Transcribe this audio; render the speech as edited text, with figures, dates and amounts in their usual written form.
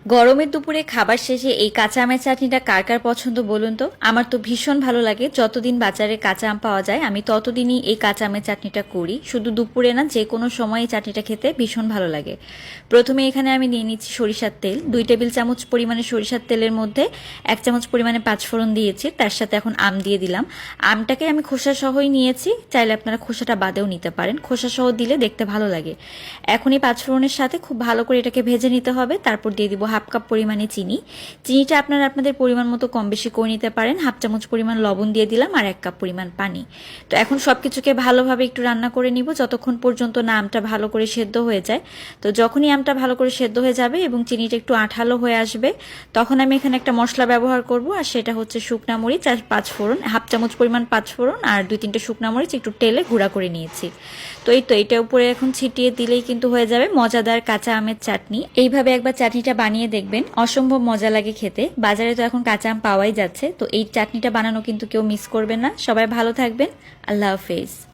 গরমের দুপুরে খাবার শেষে এই কাঁচা আমের চাটনিটা কার কার পছন্দ বলুন তো। আমার তো ভীষণ ভালো লাগে। যতদিন বাজারে কাঁচা আম পাওয়া যায় আমি ততদিনই এই কাঁচা আমের চাটনিটা করি। শুধু দুপুরে না, যে কোনো সময় এই চাটনিটা খেতে ভীষণ ভালো লাগে। প্রথমে এখানে আমি নিয়ে নিচ্ছি সরিষার তেল। 2 টেবিল চামচ পরিমাণে সরিষার তেলের মধ্যে 1 চামচ পরিমাণে পাঁচফোড়ন দিয়েছি। তার সাথে এখন আম দিয়ে দিলাম। আমটাকে আমি খোসা সহই নিয়েছি, চাইলে আপনারা খোসাটা বাদেও নিতে পারেন। খোসা সহ দিলে দেখতে ভালো লাগে। এখন এই পাঁচফোড়নের সাথে খুব ভালো করে এটাকে ভেজে নিতে হবে। তারপর দিয়ে দিব হাফ কাপ পরিমাণে চিনি। চিনিটা আপনারা আপনাদের পরিমাণ মতো কম বেশি করে নিতে পারেন। হাফ চামচ পরিমাণ লবণ দিয়ে দিলাম আর 1 কাপ পরিমাণ পানি। তো এখন সবকিছুকে ভালোভাবে একটু রান্না করে নিব যতক্ষণ পর্যন্ত না আমটা ভালো করে সেদ্ধ হয়ে যায়। তো যখনই আমটা ভালো করে সেদ্ধ হয়ে যাবে এবং চিনিটা একটু আঠালো হয়ে আসবে, তখন আমি এখানে একটা মশলা ব্যবহার করব, আর সেটা হচ্ছে শুকনা মরিচ আর পাঁচফোড়ন। হাফ চামচ পরিমাণ পাঁচফোড়ন আর 2-3টে শুকনা মরিচ একটু তেলে গুঁড়া করে নিয়েছি। তো এই তো এটা উপরে এখন ছিটিয়ে দিলেই কিন্তু হয়ে যাবে মজাদার কাঁচা আমের চাটনি। এইভাবে একবার চাটনিটা বানিয়ে দেখবেন, অসম্ভব মজা লাগে খেতে। বাজারে তো এখন কাঁচা আম পাওয়াই যাচ্ছে, তো এই চাটনিটা বানানো কিন্তু কেউ মিস করবেন না। সবাই ভালো থাকবেন। আল্লাহ হাফেজ।